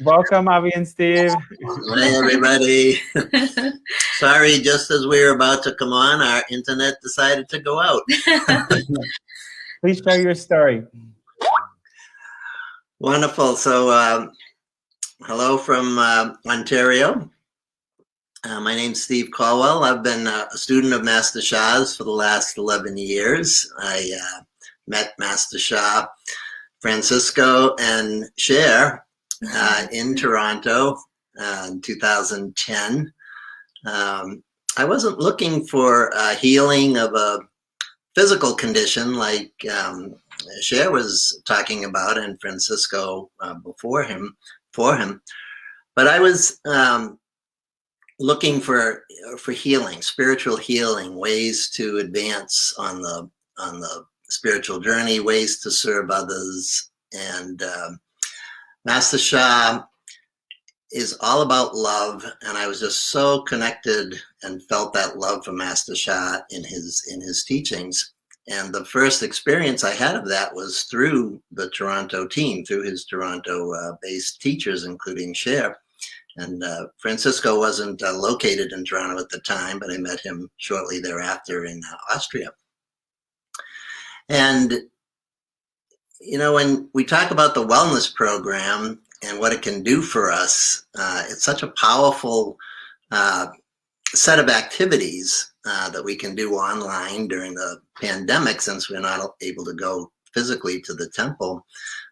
Welcome, Avi and Steve. Hi, everybody. Sorry, just as we were about to come on, our internet decided to go out. Please share your story. Wonderful. So, hello from Ontario. My name's Steve Caldwell. I've been a student of Master Sha's for the last 11 years. I met Master Sha, Francisco, and Cher in Toronto in 2010. I wasn't looking for healing of a physical condition like Cher was talking about, and Francisco for him. But I was looking for healing, spiritual healing, ways to advance on the spiritual journey, ways to serve others, and Master Sha is all about love, and I was just so connected and felt that love for Master Sha in his teachings. And the first experience I had of that was through the Toronto team, through his Toronto-based teachers, including Cher. And Francisco wasn't located in Toronto at the time, but I met him shortly thereafter in Austria. And, you know, when we talk about the wellness program and what it can do for us, it's such a powerful set of activities that we can do online during the pandemic, since we're not able to go physically to the temple.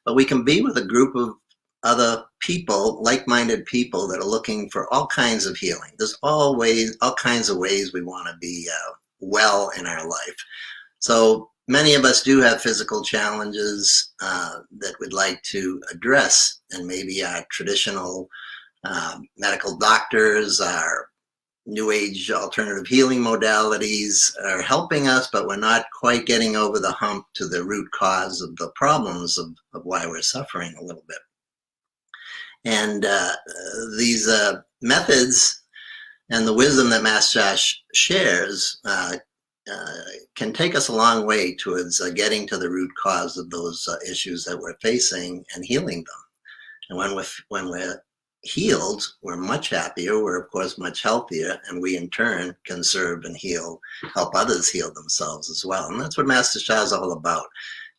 But we can be with a group of other people, like-minded people that are looking for all kinds of healing. There's all kinds of ways we want to be well in our life. So many of us do have physical challenges that we'd like to address, and maybe our traditional medical doctors, our new age alternative healing modalities are helping us, but we're not quite getting over the hump to the root cause of the problems of why we're suffering a little bit. And these methods and the wisdom that Master Sha shares can take us a long way towards getting to the root cause of those issues that we're facing and healing them. And when we're healed, we're much happier, we're of course much healthier, and we in turn can serve and help others heal themselves as well. And that's what Master Sha is all about.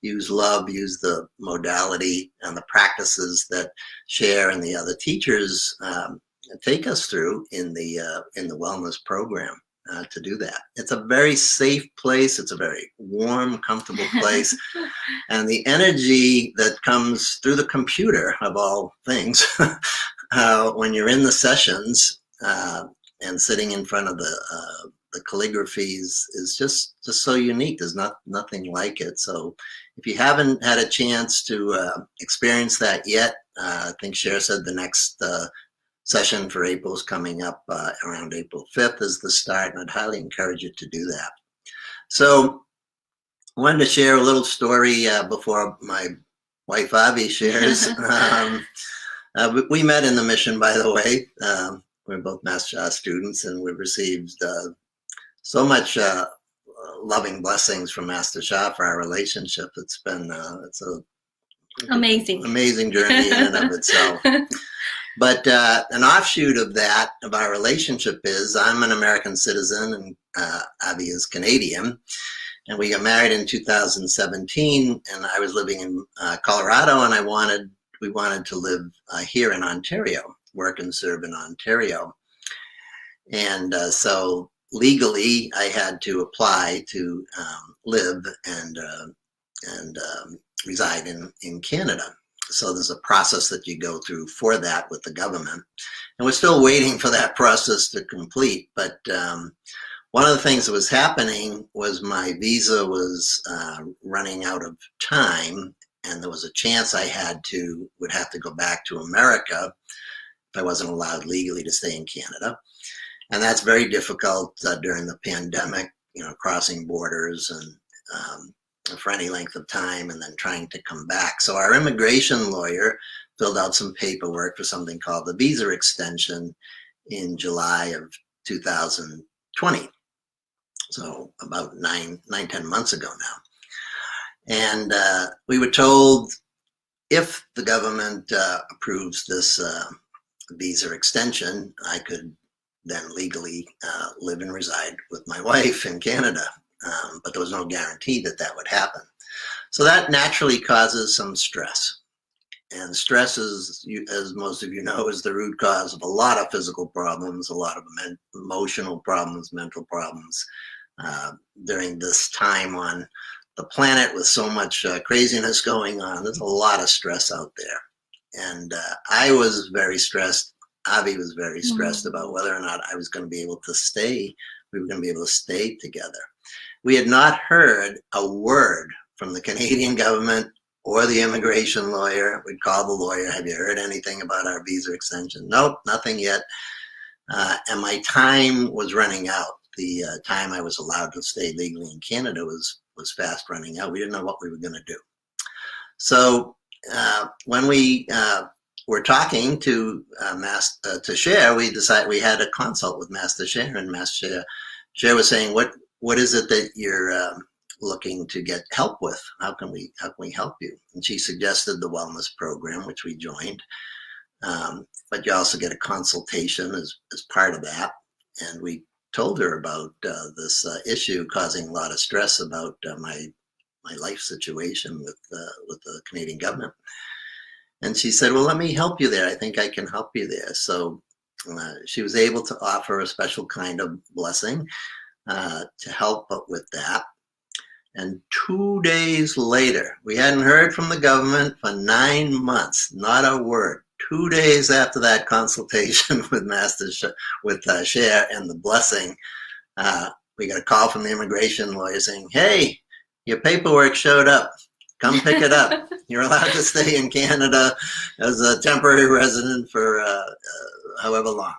Use love, use the modality and the practices that Cher and the other teachers take us through in the wellness program to do that. It's a very safe place. It's a very warm, comfortable place. And the energy that comes through the computer, of all things, when you're in the sessions and sitting in front of the calligraphies is just so unique. There's nothing like it. So if you haven't had a chance to experience that yet, I think Cher said the next session for April is coming up around April 5th is the start, and I'd highly encourage you to do that. So I wanted to share a little story before my wife Avi shares. We met in the mission, by the way. We're both Master Sha students, and we've received so much loving blessings from Master Sha for our relationship. It's been it's a amazing journey in and of itself. But an offshoot of that, of our relationship, is I'm an American citizen and Avi is Canadian. And we got married in 2017, and I was living in Colorado, and we wanted to live here in Ontario, work and serve in Ontario. And so legally, I had to apply to live and reside in Canada. So there's a process that you go through for that with the government. And we're still waiting for that process to complete. But one of the things that was happening was my visa was running out of time, and there was a chance I would have to go back to America if I wasn't allowed legally to stay in Canada. And that's very difficult during the pandemic, you know, crossing borders and for any length of time and then trying to come back. So our immigration lawyer filled out some paperwork for something called the visa extension in July of 2020. So about 9-10 months ago now. And we were told if the government approves this visa extension, I could then legally live and reside with my wife in Canada. But there was no guarantee that that would happen. So that naturally causes some stress. And stress is, as most of you know, is the root cause of a lot of physical problems, a lot of emotional problems, mental problems. During this time on the planet with so much craziness going on, there's a lot of stress out there. And I was very stressed. Avi was very stressed about whether or not I was going to be able to stay. We were going to be able to stay together. We had not heard a word from the Canadian government or the immigration lawyer. We'd call the lawyer, have you heard anything about our visa extension? Nope, nothing yet. And my time was running out. The time I was allowed to stay legally in Canada was fast running out. We didn't know what we were going to do. So when we were talking to Cher, we decided we had a consult with Master Cher, and Master Cher was saying, what is it that you're looking to get help with? How can we help you? And she suggested the wellness program, which we joined. But you also get a consultation as part of that. And we told her about this issue causing a lot of stress about my life situation with the Canadian government. And she said, well, let me help you there. I think I can help you there. So she was able to offer a special kind of blessing to help with that. And 2 days later, we hadn't heard from the government for 9 months, not a word. 2 days after that consultation with Cher and the blessing, we got a call from the immigration lawyer saying, hey, your paperwork showed up. Come pick it up. You're allowed to stay in Canada as a temporary resident for however long,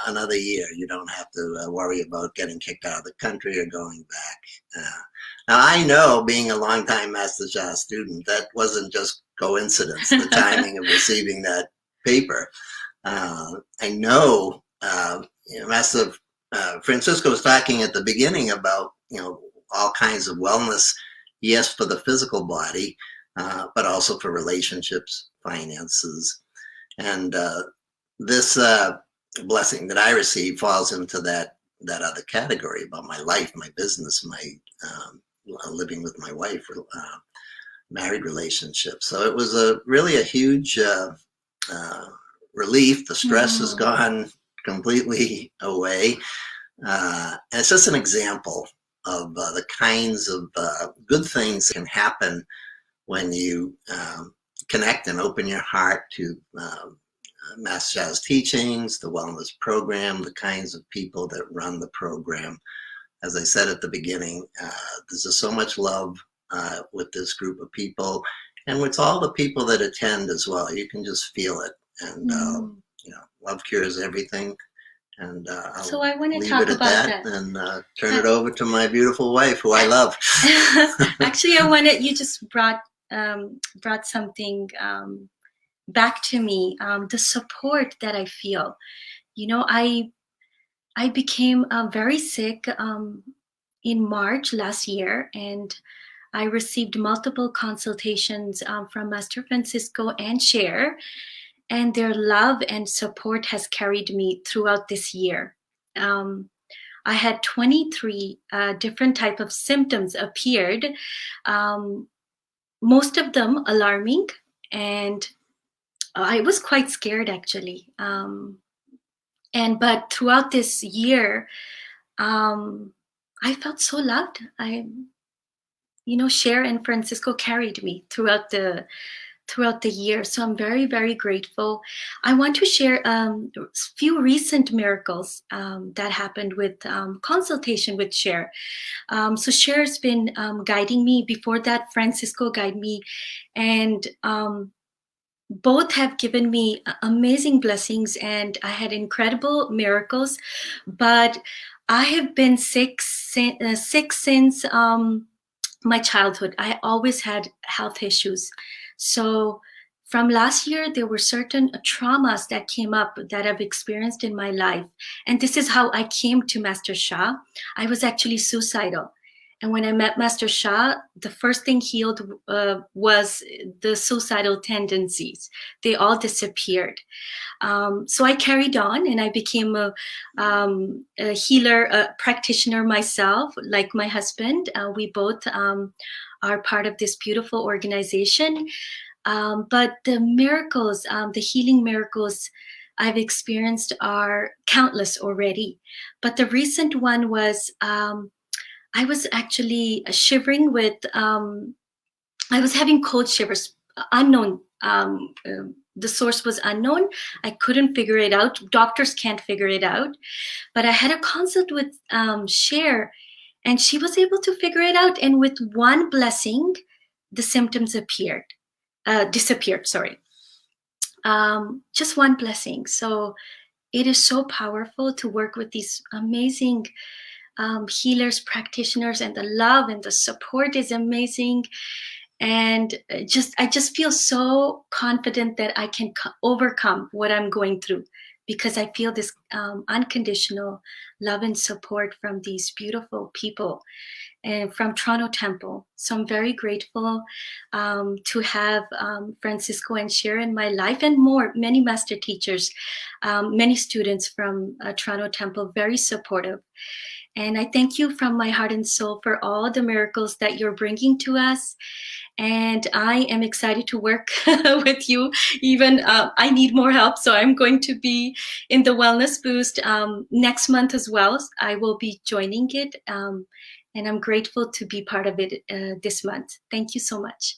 another year. You don't have to worry about getting kicked out of the country or going back. Now, I know, being a longtime Master Sha student, that wasn't just coincidence, the timing of receiving that paper. I know, Master Francisco was talking at the beginning about, all kinds of wellness, yes, for the physical body, but also for relationships, finances. And this blessing that I received falls into that other category about my life, my business, my living with my wife, married relationship. So it was really a huge relief. The stress has gone completely away. And it's just an example of the kinds of good things that can happen when you connect and open your heart to Master Sha's teachings, the wellness program, the kinds of people that run the program. As I said at the beginning, there's just so much love with this group of people, and with all the people that attend as well. You can just feel it, and love cures everything. And so I want to leave talk it at about that and turn it over to my beautiful wife, who I love. Actually, you just brought something back to me. The support that I feel. I became very sick in March last year, and I received multiple consultations from Master Francisco and Cher, and their love and support has carried me throughout this year. I had 23 different type of symptoms appeared, most of them alarming, and I was quite scared actually. But throughout this year, I felt so loved. Cher and Francisco carried me throughout the year. So I'm very, very grateful. I want to share a few recent miracles that happened with consultation with Cher. So Cher's been guiding me. Before that, Francisco guided me, and both have given me amazing blessings, and I had incredible miracles. But I have been sick since my childhood. I always had health issues. So from last year, there were certain traumas that came up that I've experienced in my life. And this is how I came to Master Sha. I was actually suicidal. And when I met Master Sha, the first thing healed was the suicidal tendencies. They all disappeared. So I carried on, and I became a healer, a practitioner myself, like my husband. We both are part of this beautiful organization. But the miracles, the healing miracles I've experienced are countless already. But the recent one was, I was actually shivering with, I was having cold shivers, unknown. The source was unknown. I couldn't figure it out. Doctors can't figure it out. But I had a consult with Cher, and she was able to figure it out. And with one blessing, the symptoms disappeared, sorry. Just one blessing. So it is so powerful to work with these amazing healers, practitioners, and the love and the support is amazing. And I just feel so confident that I can overcome what I'm going through, because I feel this unconditional love and support from these beautiful people and from Toronto Temple. So I'm very grateful to have Francisco and Cher in my life, and many master teachers, many students from Toronto Temple, very supportive. And I thank you from my heart and soul for all the miracles that you're bringing to us. And I am excited to work with you. Even I need more help, so I'm going to be in the Wellness Boost next month as well. I will be joining it, and I'm grateful to be part of it this month. Thank you so much.